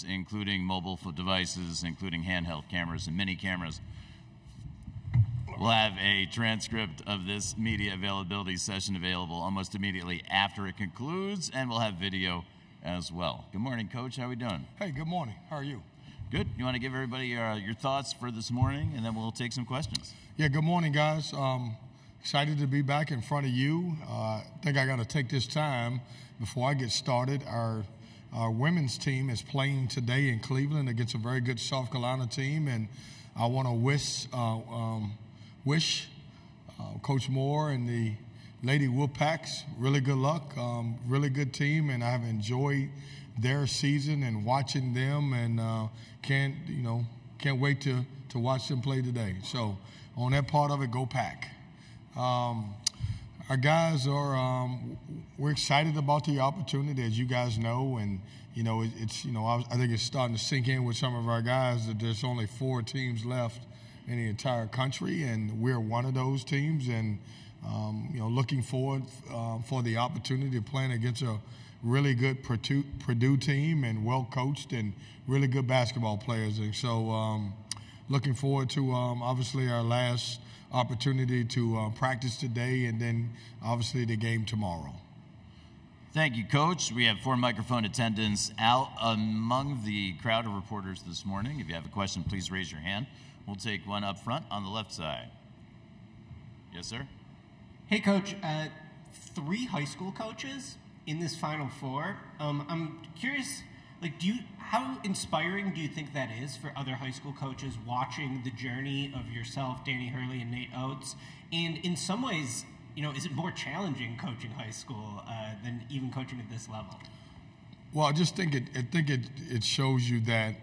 including mobile devices, including handheld cameras and mini cameras. We'll have a transcript of this media availability session available almost immediately after it concludes, and we'll have video as well. Good morning, Coach. How are we doing? Hey, good morning. How are you? Good. You want to give everybody your thoughts for this morning, and then we'll take some questions. Yeah, good morning, guys. Excited to be back in front of you. I think I got to take this time before I get started. Our women's team is playing today in Cleveland against a very good South Carolina team, and I want to wish Coach Moore and the Lady Wolfpacks really good luck. Really good team, and I have enjoyed their season and watching them, and can't wait to watch them play today. So on that part of it, go Pack. Our guys are we're excited about the opportunity, as you guys know, and I think it's starting to sink in with some of our guys that there's only 4 teams left in the entire country, and we're one of those teams, and looking forward for the opportunity of playing against a really good Purdue team and well coached and really good basketball players. And so looking forward to obviously our last opportunity to practice today, and then obviously the game tomorrow. Thank you, Coach. We have 4 microphone attendants out among the crowd of reporters this morning. If you have a question, please raise your hand. We'll take one up front on the left side. Yes, sir? Hey, Coach. 3 high school coaches in this Final Four. I'm curious, how inspiring do you think that is for other high school coaches watching the journey of yourself, Danny Hurley, and Nate Oates? And in some ways, is it more challenging coaching high school than even coaching at this level? Well, I just think it shows you that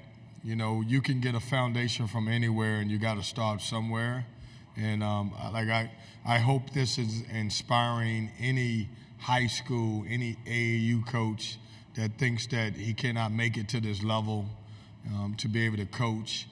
you can get a foundation from anywhere, and you got to start somewhere. And I hope this is inspiring any high school, any AAU coach that thinks that he cannot make it to this level to be able to coach.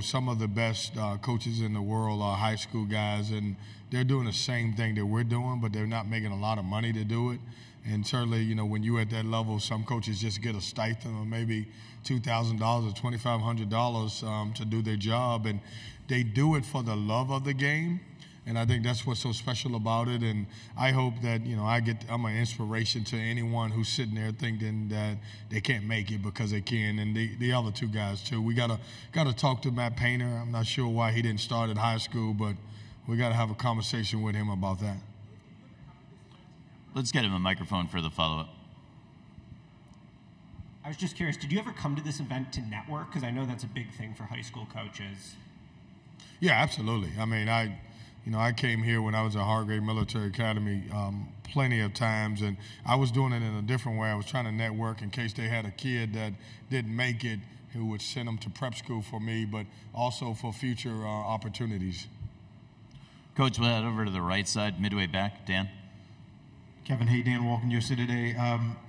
Some of the best coaches in the world are high school guys, and they're doing the same thing that we're doing, but they're not making a lot of money to do it. And certainly, when you're at that level, some coaches just get a stipend of maybe $2,000 or $2,500 to do their job, and they do it for the love of the game. And I think that's what's so special about it. And I hope that, I'm an inspiration to anyone who's sitting there thinking that they can't make it because they can. And the other 2 guys, too. We got to talk to Matt Painter. I'm not sure why he didn't start at high school, but we got to have a conversation with him about that. Let's get him a microphone for the follow-up. I was just curious, did you ever come to this event to network? Because I know that's a big thing for high school coaches. Yeah, absolutely. I mean, I came here when I was at Hargrave Military Academy plenty of times, and I was doing it in a different way. I was trying to network in case they had a kid that didn't make it, who would send them to prep school for me, but also for future opportunities. Coach, we'll head over to the right side, midway back. Dan? Kevin, hey, Dan Walken, USA Today.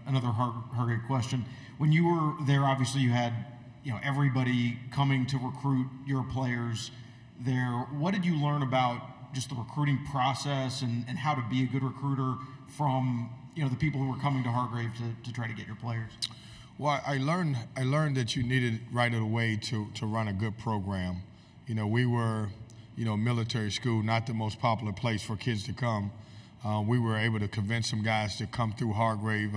Another Hargrave question. When you were there, obviously you had everybody coming to recruit your players there. What did you learn about just the recruiting process and how to be a good recruiter from the people who were coming to Hargrave to try to get your players? Well, I learned that you needed right away to run a good program. We were military school, not the most popular place for kids to come. We were able to convince some guys to come through Hargrave,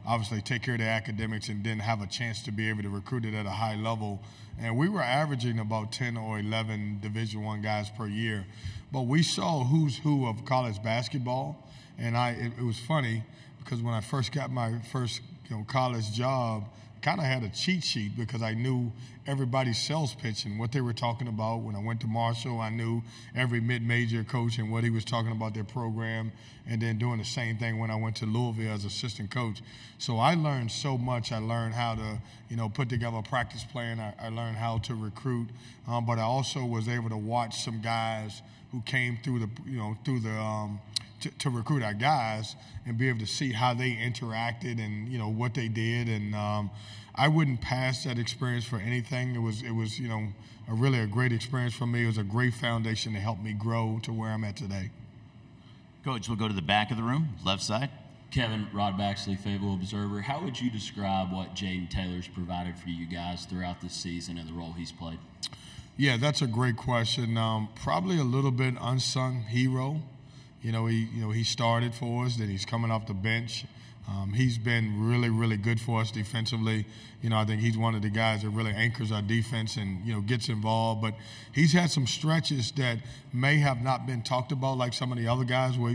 obviously take care of their academics, and then have a chance to be able to recruit it at a high level. And we were averaging about 10 or 11 Division I guys per year. But we saw who's who of college basketball. And it was funny because when I first got my first college job, kind of had a cheat sheet because I knew everybody's sales pitch and what they were talking about. When I went to Marshall, I knew every mid-major coach and what he was talking about their program, and then doing the same thing when I went to Louisville as assistant coach. So I learned so much. I learned how to, put together a practice plan. I learned how to recruit, but I also was able to watch some guys who came through to recruit our guys and be able to see how they interacted and what they did, and I wouldn't pass that experience for anything. It was really a great experience for me. It was a great foundation to help me grow to where I'm at today. Coach, we'll go to the back of the room, left side. Kevin, Rod Baxley, Fayetteville Observer. How would you describe what Jaden Taylor's provided for you guys throughout this season and the role he's played? Yeah, that's a great question. Probably a little bit unsung hero. He started for us, then he's coming off the bench. He's been really, really good for us defensively. I think he's one of the guys that really anchors our defense and, gets involved. But he's had some stretches that may have not been talked about like some of the other guys where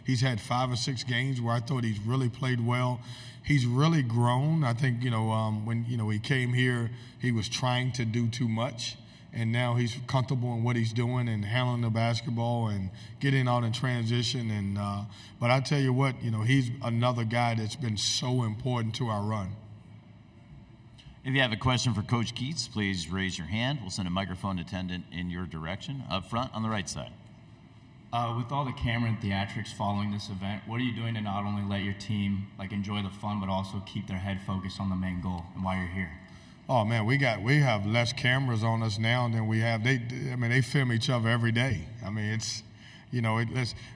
he's had 5 or 6 games where I thought he's really played well. He's really grown. I think, when, he came here, he was trying to do too much. And now he's comfortable in what he's doing and handling the basketball and getting out in transition. And but I tell you what, he's another guy that's been so important to our run. If you have a question for Coach Keats, please raise your hand. We'll send a microphone attendant in your direction. Up front on the right side. With all the camera and theatrics following this event, what are you doing to not only let your team enjoy the fun, but also keep their head focused on the main goal and why you're here? Oh man, we have less cameras on us now than we have. They film each other every day. It's,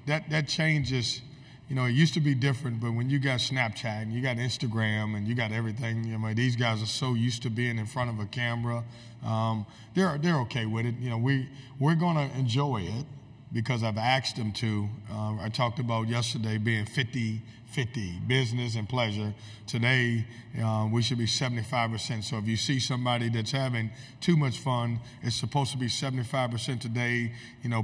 that changes. It used to be different, but when you got Snapchat and you got Instagram and you got everything, these guys are so used to being in front of a camera. They're okay with it. We're gonna enjoy it because I've asked them to. I talked about yesterday being 50-50, business and pleasure. Today, we should be 75%. So if you see somebody that's having too much fun, it's supposed to be 75% today,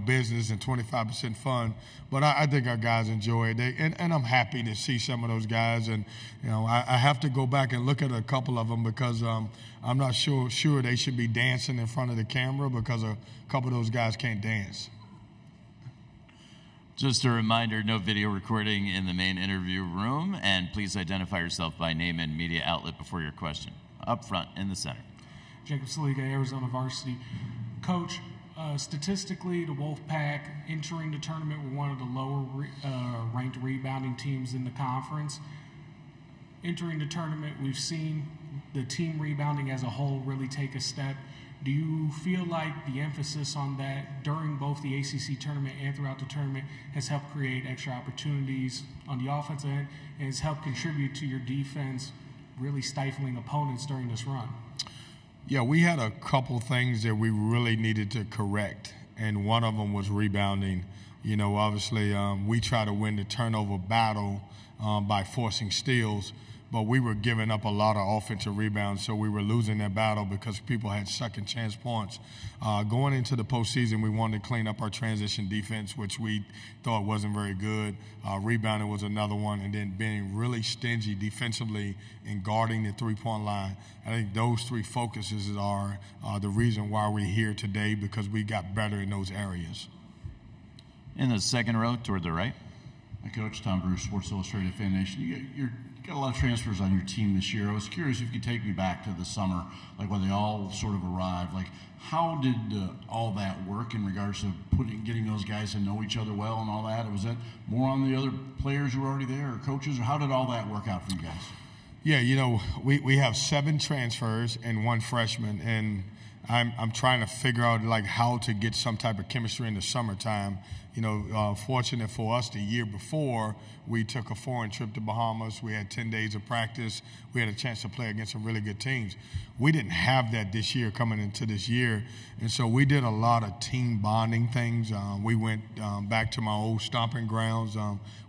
business and 25% fun. But I think our guys enjoy it. And I'm happy to see some of those guys. And, I have to go back and look at a couple of them because I'm not sure they should be dancing in front of the camera because a couple of those guys can't dance. Just a reminder, no video recording in the main interview room, and please identify yourself by name and media outlet before your question. Up front in the center. Jacob Saliga, Arizona Varsity. Coach, statistically, the Wolfpack entering the tournament were one of the lower ranked rebounding teams in the conference. Entering the tournament, we've seen the team rebounding as a whole really take a step. Do you feel like the emphasis on that during both the ACC tournament and throughout the tournament has helped create extra opportunities on the offensive end and has helped contribute to your defense really stifling opponents during this run? Yeah, we had a couple things that we really needed to correct, and one of them was rebounding. Obviously, we try to win the turnover battle by forcing steals, but we were giving up a lot of offensive rebounds, so we were losing that battle because people had second chance points. Going into the postseason, we wanted to clean up our transition defense, which we thought wasn't very good. Rebounding was another one, and then being really stingy defensively and guarding the three-point line. I think those 3 focuses are the reason why we're here today, because we got better in those areas. In the second row toward the right. Hi, Coach. Tom Bruce, Sports Illustrated Fan Nation. You got a lot of transfers on your team this year. I was curious if you could take me back to the summer, when they all sort of arrived. How did all that work in regards to getting those guys to know each other well and all that? Was that more on the other players who were already there or coaches, or how did all that work out for you guys? Yeah, we have 7 transfers and 1 freshman, and I'm trying to figure out how to get some type of chemistry in the summertime. Fortunate for us, the year before, we took a foreign trip to Bahamas. We had 10 days of practice. We had a chance to play against some really good teams. We didn't have that this year coming into this year, and so we did a lot of team bonding things. We went back to my old stomping grounds,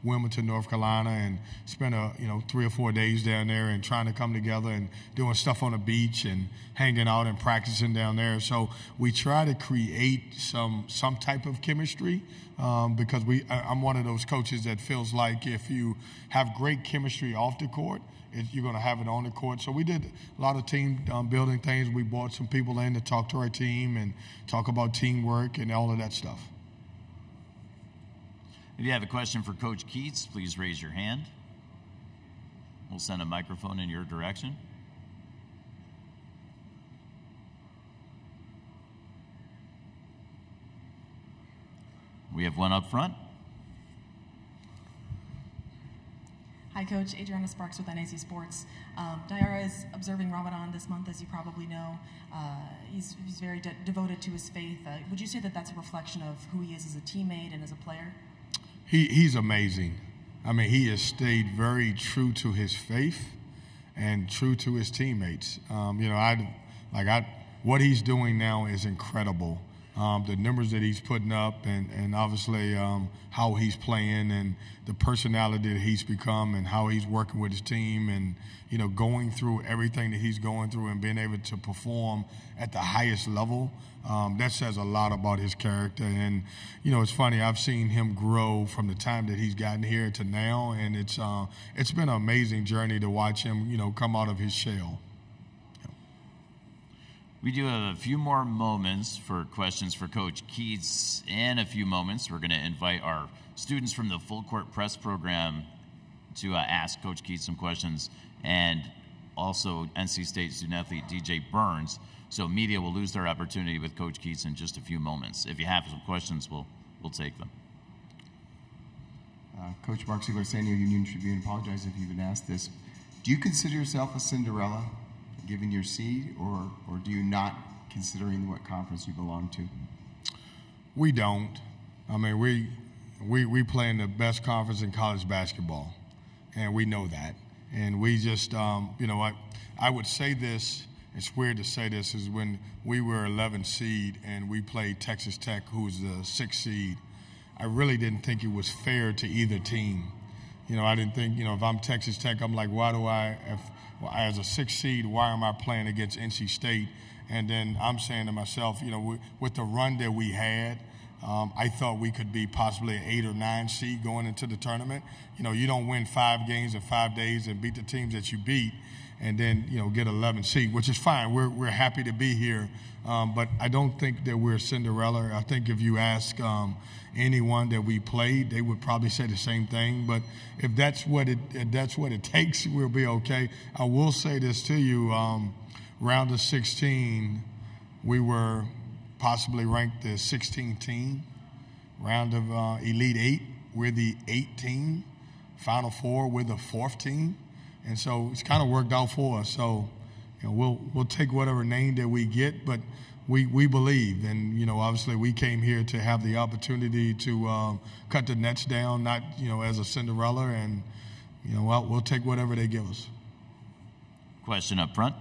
Wilmington, North Carolina, and spent 3 or 4 days down there and trying to come together and doing stuff on the beach and hanging out and practicing down there. So we try to create some type of chemistry because I'm one of those coaches that feels like if you have great chemistry off the court, you're going to have it on the court. So we did a lot of team building things. We brought some people in to talk to our team and talk about teamwork and all of that stuff. If you have a question for Coach Keats, please raise your hand. We'll send a microphone in your direction. We have one up front. Hi, Coach. Adriana Sparks with NAC Sports. Diarra is observing Ramadan this month, as you probably know. He's very devoted to his faith. Would you say that that's a reflection of who he is as a teammate and as a player? He's amazing. I mean, he has stayed very true to his faith and true to his teammates. What he's doing now is incredible. The numbers that he's putting up and obviously how he's playing and the personality that he's become and how he's working with his team and, going through everything that he's going through and being able to perform at the highest level, that says a lot about his character. And, it's funny, I've seen him grow from the time that he's gotten here to now, and it's been an amazing journey to watch him, come out of his shell. We do have a few more moments for questions for Coach Keatts. In a few moments, we're going to invite our students from the Full Court Press program to ask Coach Keatts some questions, and also NC State student athlete DJ Burns. So media will lose their opportunity with Coach Keatts in just a few moments. If you have some questions, we'll take them. Coach Mark Ziegler, San Diego Union Tribune, apologize if you've been asked this. Do you consider yourself a Cinderella, given your seed, or do you not, considering what conference you belong to? We don't. I mean, we play in the best conference in college basketball, and we know that. And we just, I would say this, it's weird to say this, is when we were 11 seed and we played Texas Tech, who was the 6th seed, I really didn't think it was fair to either team. I didn't think, if I'm Texas Tech, I'm like, as a 6th seed, why am I playing against NC State? And then I'm saying to myself, with the run that we had, I thought we could be possibly an 8 or 9 seed going into the tournament. You don't win 5 games in 5 days and beat the teams that you beat and then, get 11 seed, which is fine. We're happy to be here. But I don't think that we're Cinderella. I think if you ask anyone that we played, they would probably say the same thing. But if that's what it takes, we'll be okay. I will say this to you: round of 16, we were possibly ranked the 16th team. Round of Elite 8, we're the 8th team. Final Four, we're the 4th team, and so it's kind of worked out for us. So. We'll take whatever name that we get, but we believe, and obviously we came here to have the opportunity to cut the nets down, not as a Cinderella, and we'll take whatever they give us. Question up front.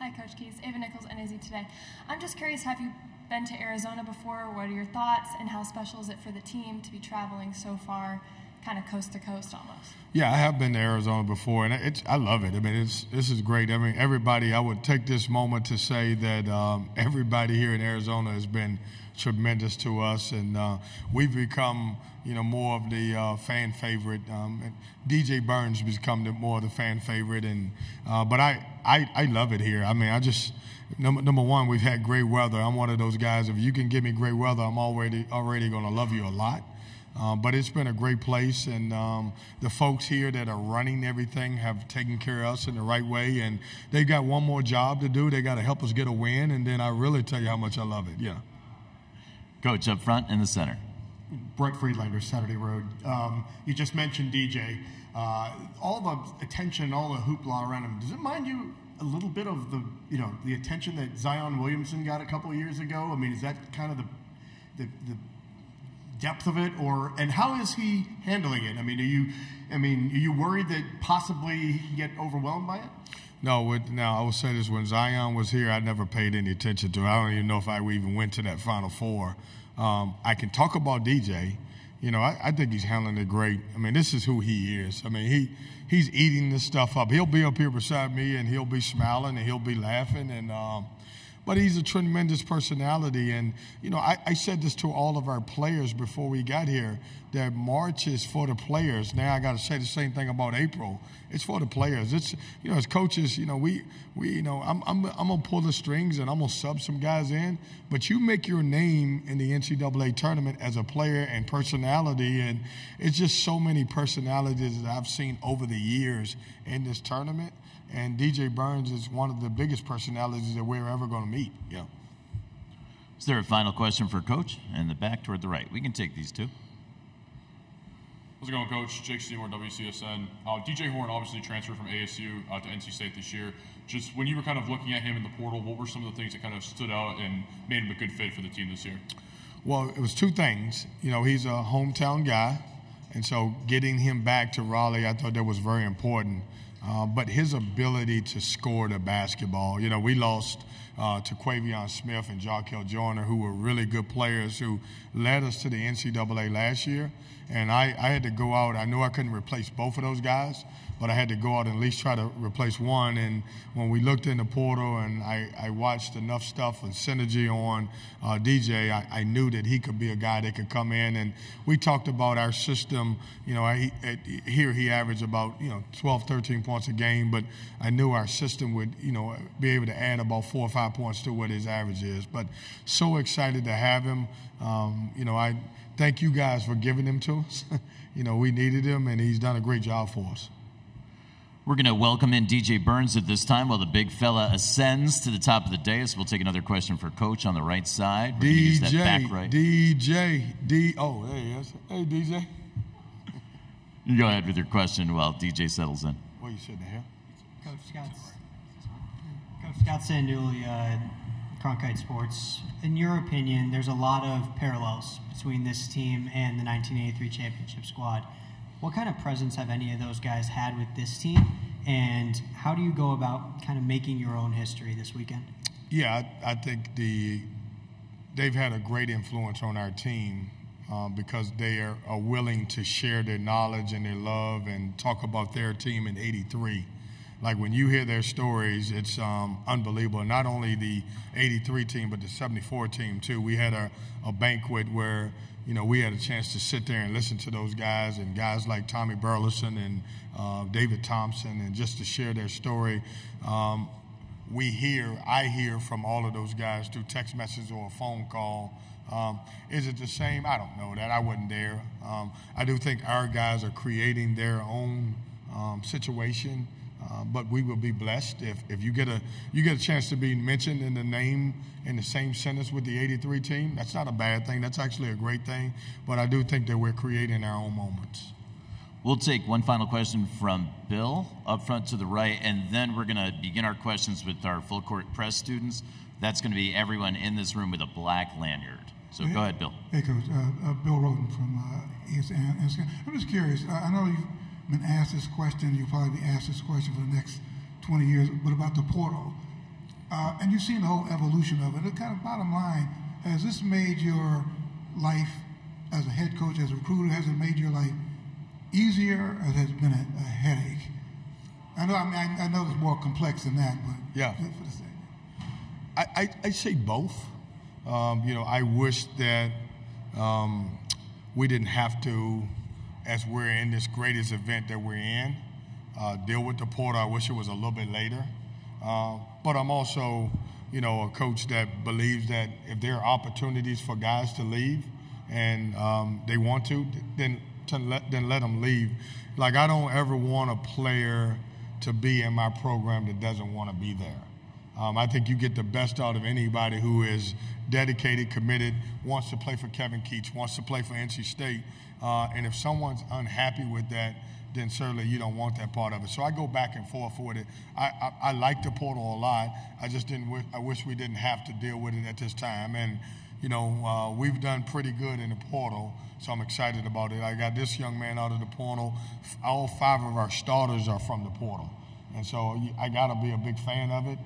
Hi, Coach Keatts. Ava Nichols, NAZ Today. I'm just curious, have you been to Arizona before? What are your thoughts, and how special is it for the team to be traveling so far, kind of coast to coast almost? Yeah, I have been to Arizona before, and I love it. I mean, this is great. I mean, everybody, I would take this moment to say that everybody here in Arizona has been tremendous to us, and we've become, more of the fan favorite. And DJ Burns has become more of the fan favorite, and but I love it here. I mean, number one, we've had great weather. I'm one of those guys, if you can give me great weather, I'm already going to love you a lot. But it's been a great place, and the folks here that are running everything have taken care of us in the right way, and they've got one more job to do. They got to help us get a win, and then I really tell you how much I love it. Yeah. Coach up front in the center. Brett Friedlander, Saturday Road. You just mentioned DJ. All the attention, all the hoopla around him. Does it mind you a little bit of the attention that Zion Williamson got a couple of years ago? I mean, is that kind of the depth of it, and how is he handling it? I mean, are you worried that possibly he can get overwhelmed by it? No, now I will say this: when Zion was here, I never paid any attention to it. I don't even know if I even went to that Final Four. I can talk about DJ. I think he's handling it great. I mean, this is who he is. I mean, he's eating this stuff up. He'll be up here beside me, and he'll be smiling, and he'll be laughing, and but he's a tremendous personality. And, I said this to all of our players before we got here, that March is for the players. Now I got to say the same thing about April. It's for the players. It's, as coaches, I'm going to pull the strings and I'm going to sub some guys in. But you make your name in the NCAA tournament as a player and personality. And it's just so many personalities that I've seen over the years in this tournament. And DJ Burns is one of the biggest personalities that we're ever going to meet. Yeah. Is there a final question for Coach? In the back toward the right. We can take these two. How's it going, Coach? Jake Seymour, WCSN. DJ Horne obviously transferred from ASU to NC State this year. Just when you were kind of looking at him in the portal, what were some of the things that kind of stood out and made him a good fit for the team this year? Well, it was two things. He's a hometown guy. And so getting him back to Raleigh, I thought that was very important. But his ability to score the basketball, you know, we lost to Quavion Smith and Jarkel Joyner, who were really good players who led us to the NCAA last year. And I had to go out. I knew I couldn't replace both of those guys, but I had to go out and at least try to replace one. And when we looked in the portal and I watched enough stuff and synergy on DJ, I knew that he could be a guy that could come in. And we talked about our system. You know, here he averaged about, 12, 13 points a game, but I knew our system would, be able to add about 4 or 5 points to what his average is. But so excited to have him. I thank you guys for giving him to us. We needed him, and he's done a great job for us. We're going to welcome in DJ Burns at this time while the big fella ascends to the top of the dais. We'll take another question for Coach on the right side. Oh, there he is. Hey, DJ. You go ahead with your question while DJ settles in. What are you sitting here? Coach Scott Sanduli, Cronkite Sports. In your opinion, there's a lot of parallels between this team and the 1983 championship squad. What kind of presence have any of those guys had with this team, and how do you go about kind of making your own history this weekend? Yeah, I think they've had a great influence on our team because they are willing to share their knowledge and their love and talk about their team in '83. Like when you hear their stories, it's unbelievable. Not only the '83 team, but the '74 team too. We had a banquet where we had a chance to sit there and listen to those guys and guys like Tommy Burleson and David Thompson, and just to share their story. I hear from all of those guys through text message or a phone call. Is it the same? I don't know that. I wasn't there. I do think our guys are creating their own situation. But we will be blessed if you get a chance to be mentioned in the name in the same sentence with the '83 team. That's not a bad thing. That's actually a great thing. But I do think that we're creating our own moments. We'll take one final question from Bill up front to the right, and then we're going to begin our questions with our full court press students. That's going to be everyone in this room with a black lanyard. So go ahead, Bill. Hey, Coach. Bill Roden from ESPN. I'm just curious. I know you've been asked this question, you'll probably be asked this question for the next 20 years, but about the portal. And you've seen the whole evolution of it. The kind of bottom line, has this made your life as a head coach, as a recruiter, has it made your life easier, or has it been a headache? I know it's more complex than that, but yeah. For the sake. I say both. I wish that we didn't have to, as we're in this greatest event that we're in, deal with the portal. I wish it was a little bit later. But I'm also, a coach that believes that if there are opportunities for guys to leave and they want to, then let them leave. Like, I don't ever want a player to be in my program that doesn't want to be there. I think you get the best out of anybody who is dedicated, committed, wants to play for Kevin Keatts, wants to play for NC State. And if someone's unhappy with that, then certainly you don't want that part of it. So I go back and forth with it. I like the portal a lot. I wish we didn't have to deal with it at this time. And, we've done pretty good in the portal, so I'm excited about it. I got this young man out of the portal. All 5 of our starters are from the portal. And so I got to be a big fan of it.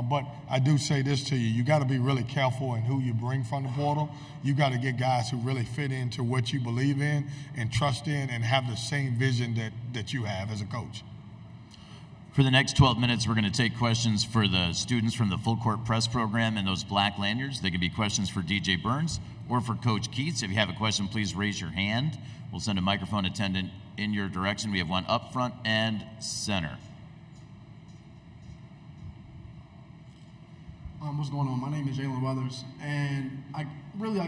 But I do say this to you. You got to be really careful in who you bring from the portal. You got to get guys who really fit into what you believe in and trust in and have the same vision that you have as a coach. For the next 12 minutes, we're going to take questions for the students from the Full Court Press program and those black lanyards. They can be questions for DJ Burns or for Coach Keatts. If you have a question, please raise your hand. We'll send a microphone attendant in your direction. We have one up front and center. What's going on? My name is Jalen Weathers, and I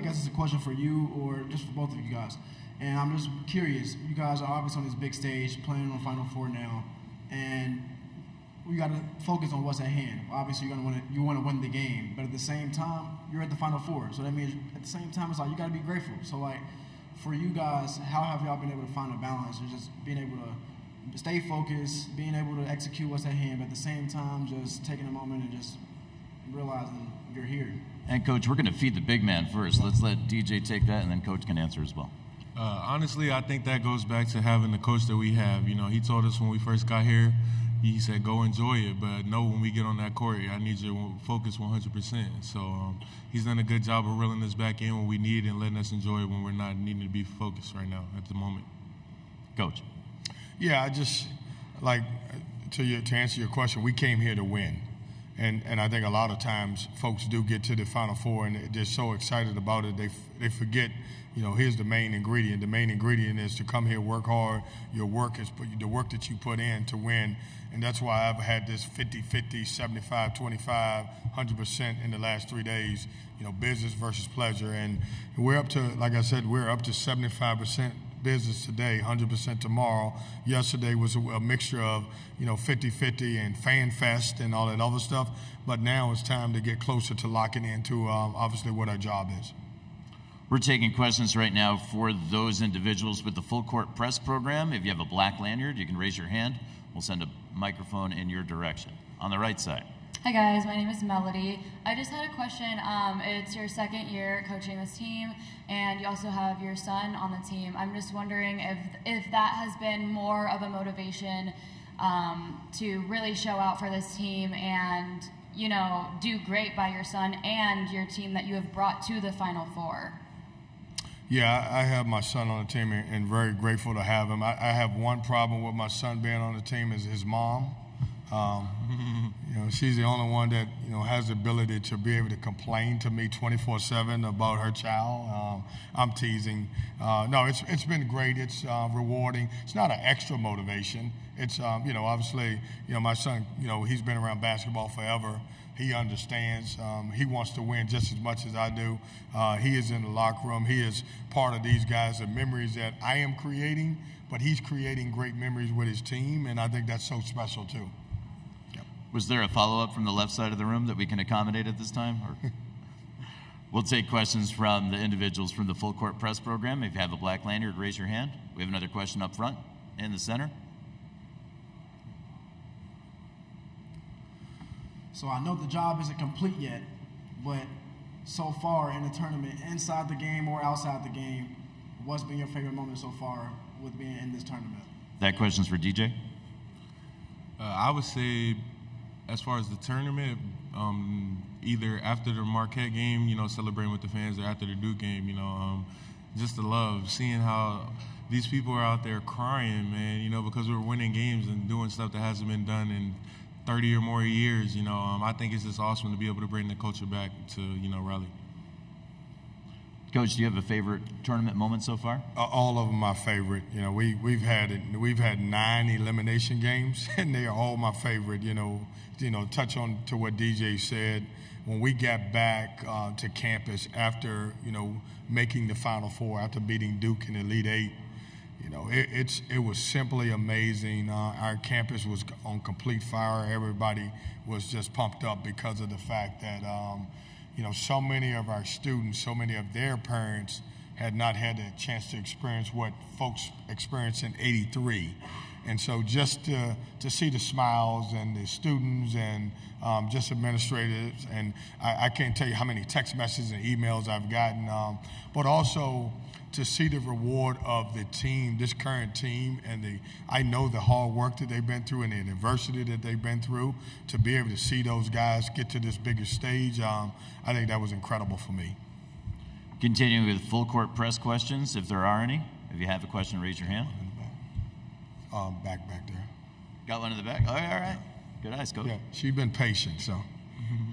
guess it's a question for you or just for both of you guys. And I'm just curious. You guys are obviously on this big stage, playing on Final Four now, and we got to focus on what's at hand. Obviously, you want to win the game, but at the same time, you're at the Final Four. So that means at the same time, it's like you got to be grateful. So like, for you guys, how have y'all been able to find a balance of just being able to stay focused, being able to execute what's at hand, but at the same time, just taking a moment and just realizing you're here? And Coach, we're going to feed the big man first. Let's let DJ take that, and then Coach can answer as well. Honestly, I think that goes back to having the coach that we have. You know, he told us when we first got here, he said, go enjoy it, but know when we get on that court, I need you to focus 100%. So he's done a good job of reeling us back in when we need and letting us enjoy it when we're not needing to be focused right now at the moment. Coach. Yeah, I just, like, to answer your question, we came here to win. And I think a lot of times folks do get to the Final Four and they're so excited about it, they forget, you know, here's the main ingredient. The main ingredient is to come here, work hard. Your work is the work that you put in to win. And that's why I've had this 50-50, 75-25, 100% in the last 3 days, you know, business versus pleasure. And we're up to, like I said, we're up to 75% business today, 100% tomorrow. Yesterday was a mixture of, you know, 50-50 and fan fest and all that other stuff. But now it's time to get closer to locking into obviously what our job is. We're taking questions right now for those individuals with the Full Court Press program. If you have a black lanyard, you can raise your hand. We'll send a microphone in your direction. On the right side. Hi guys, my name is Melody. I just had a question. It's your second year coaching this team, and you also have your son on the team. I'm just wondering if that has been more of a motivation to really show out for this team and, you know, do great by your son and your team that you have brought to the Final Four. Yeah, I have my son on the team and very grateful to have him. I have one problem with my son being on the team is his mom. You know, she's the only one that, you know, has the ability to be able to complain to me 24/7 about her child. I'm teasing. No, it's been great. It's rewarding. It's not an extra motivation. It's you know, obviously, you know, my son, you know, he's been around basketball forever. He understands. He wants to win just as much as I do. He is in the locker room. He is part of these guys, the memories that I am creating, but he's creating great memories with his team, and I think that's so special too. Was there a follow-up from the left side of the room that we can accommodate at this time? Or? We'll take questions from the individuals from the Full Court Press program. If you have a black lanyard, raise your hand. We have another question up front in the center. So I know the job isn't complete yet, but so far in the tournament, inside the game or outside the game, what's been your favorite moment so far with being in this tournament? That question's for DJ. I would say, as far as the tournament, either after the Marquette game, you know, celebrating with the fans, or after the Duke game, you know, just the love, seeing how these people are out there crying, man, you know, because we're winning games and doing stuff that hasn't been done in 30 or more years, you know. I think it's just awesome to be able to bring the culture back to, you know, Raleigh. Coach, do you have a favorite tournament moment so far? All of them my favorite. You know, we've had 9 elimination games, and they are all my favorite. You know, touch on to what DJ said. When we got back to campus after, you know, making the Final Four, after beating Duke in the Elite Eight, you know, it was simply amazing. Our campus was on complete fire. Everybody was just pumped up because of the fact that. You know, so many of our students, so many of their parents had not had a chance to experience what folks experienced in '83. And so just to see the smiles and the students and just administrators, and I can't tell you how many text messages and emails I've gotten, but also to see the reward of the team, this current team, and I know the hard work that they've been through and the adversity that they've been through, to be able to see those guys get to this bigger stage, I think that was incredible for me. Continuing with Full Court Press questions, if there are any. If you have a question, raise your hand. Back there. Got one in the back? All right. Good eyes, Coach. Yeah, she's been patient, so.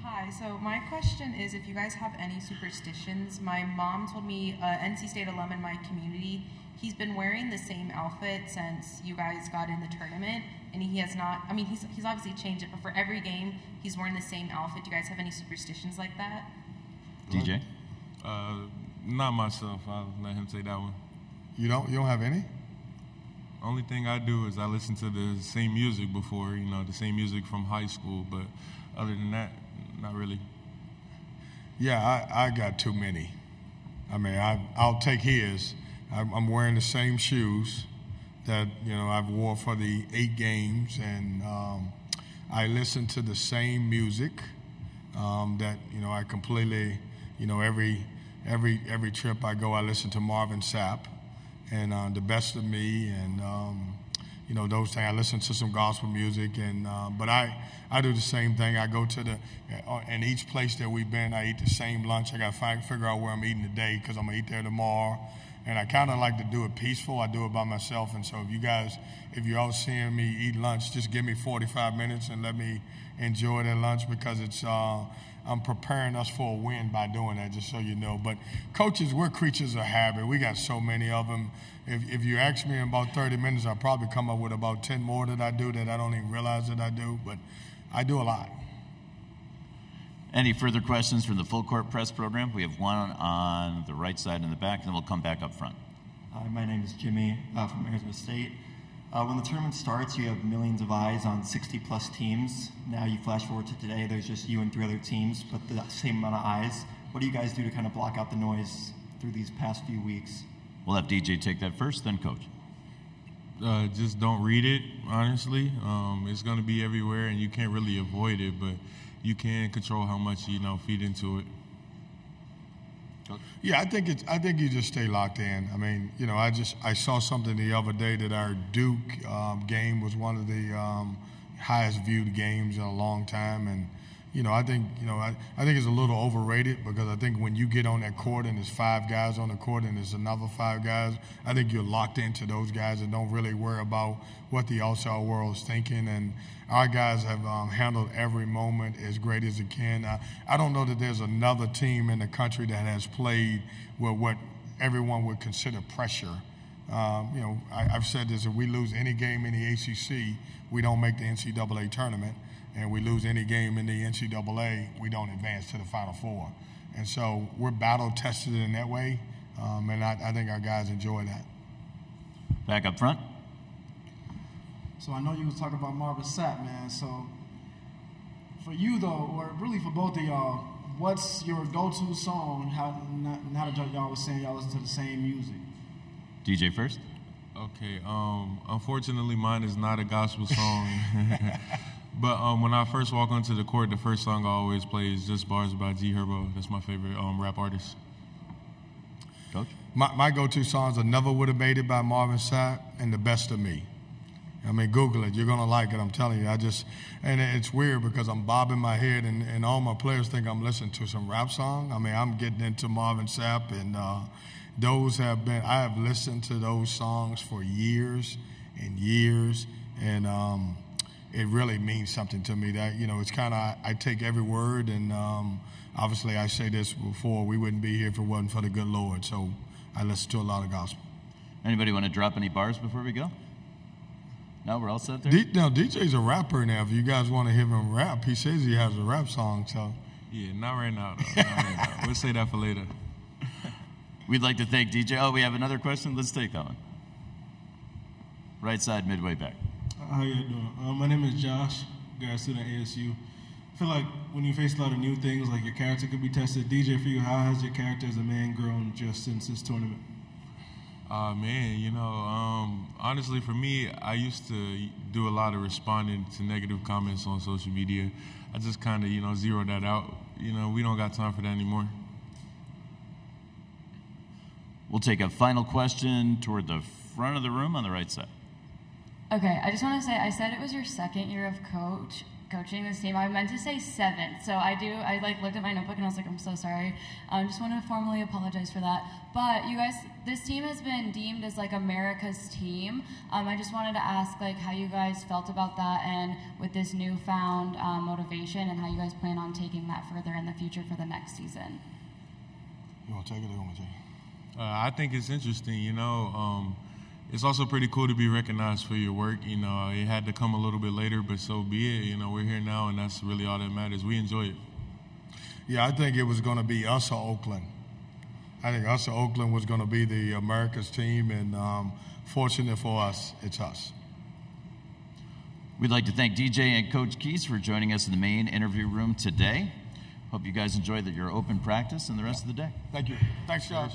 Hi, so my question is if you guys have any superstitions. My mom told me NC State alum in my community, he's been wearing the same outfit since you guys got in the tournament, and he has not, I mean, he's obviously changed it, but for every game, he's wearing the same outfit. Do you guys have any superstitions like that? DJ? Not myself. I'll let him take that one. You don't have any? Only thing I do is I listen to the same music before, you know, the same music from high school, but other than that, not really. Yeah, I got too many. I mean, I'll take his. I'm wearing the same shoes that, you know, I've wore for the 8 games, and I listen to the same music that, you know, I completely, you know, every trip I go, I listen to Marvin Sapp. and the best of me, and you know, those things. I listen to some gospel music, and but I do the same thing. I go to in each place that we've been, I eat the same lunch. I got to figure out where I'm eating today because I'm gonna eat there tomorrow. And I kind of like to do it peaceful. I do it by myself. And so if you're all seeing me eat lunch, just give me 45 minutes and let me enjoy that lunch, because it's I'm preparing us for a win by doing that, just so you know. But coaches, we're creatures of habit. We got so many of them. If you ask me in about 30 minutes, I'll probably come up with about 10 more that I do that I don't even realize that I do. But I do a lot. Any further questions from the Full Court Press program? We have one on the right side in the back, and then we'll come back up front. Hi, my name is Jimmy from Arizona State. When the tournament starts, you have millions of eyes on 60-plus teams. Now you flash forward to today, there's just you and 3 other teams, but the same amount of eyes. What do you guys do to kind of block out the noise through these past few weeks? We'll have DJ take that first, then Coach. Just don't read it, honestly. It's going to be everywhere, and you can't really avoid it, but you can control how much feed into it. Yeah, I think you just stay locked in. I mean, you know, I saw something the other day that our Duke game was one of the highest viewed games in a long time, and you know, I think it's a little overrated, because I think when you get on that court and there's 5 guys on the court and there's another 5 guys, I think you're locked into those guys and don't really worry about what the outside world is thinking. And our guys have handled every moment as great as it can. I don't know that there's another team in the country that has played with what everyone would consider pressure. You know, I've said this: if we lose any game in the ACC, we don't make the NCAA tournament. And we lose any game in the NCAA, we don't advance to the Final Four. And so we're battle-tested in that way, and I think our guys enjoy that. Back up front. So I know you was talking about Marvin Sapp, man. So for you, though, or really for both of y'all, what's your go-to song now that y'all was saying y'all listen to the same music? DJ first. Okay. Unfortunately, mine is not a gospel song. But when I first walk onto the court, the first song I always play is Just Bars by G Herbo. That's my favorite rap artist. Coach? My go-to songs are Never Would Have Made It by Marvin Sapp and The Best of Me. I mean, Google it. You're going to like it, I'm telling you. And it's weird because I'm bobbing my head, and all my players think I'm listening to some rap song. I mean, I'm getting into Marvin Sapp, and I have listened to those songs for years and years, and it really means something to me. That, you know, it's kind of, I take every word, and obviously I say this before, we wouldn't be here if it wasn't for the good Lord. So I listen to a lot of gospel. Anybody want to drop any bars before we go? No, we're all set there? Now, DJ's a rapper now. If you guys want to hear him rap, he says he has a rap song. So yeah, not right now, though. Not right now. We'll say that for later. We'd like to thank DJ. Oh, we have another question? Let's take that one. Right side, midway back. How you doing? My name is Josh, grad student at ASU. I feel like when you face a lot of new things, like your character could be tested. DJ, for you, how has your character as a man grown just since this tournament? Man, you know, honestly, for me, I used to do a lot of responding to negative comments on social media. I just kind of, you know, zeroed that out. You know, we don't got time for that anymore. We'll take a final question toward the front of the room on the right side. Okay, I just want to say, I said it was your second year of coaching this team. I meant to say 7th, so I looked at my notebook and I was like, I'm so sorry. I just want to formally apologize for that. But you guys, this team has been deemed as like America's team. I just wanted to ask like how you guys felt about that, and with this newfound motivation, and how you guys plan on taking that further in the future for the next season. You want to take it or you want to take it? I think it's interesting, you know. It's also pretty cool to be recognized for your work. You know, it had to come a little bit later, but so be it. You know, we're here now, and that's really all that matters. We enjoy it. Yeah, I think it was going to be us or Oakland. I think us or Oakland was going to be the America's team, and fortunate for us, it's us. We'd like to thank DJ and Coach Keys for joining us in the main interview room today. Hope you guys enjoyed your open practice and the rest of the day. Thank you. Thanks, guys.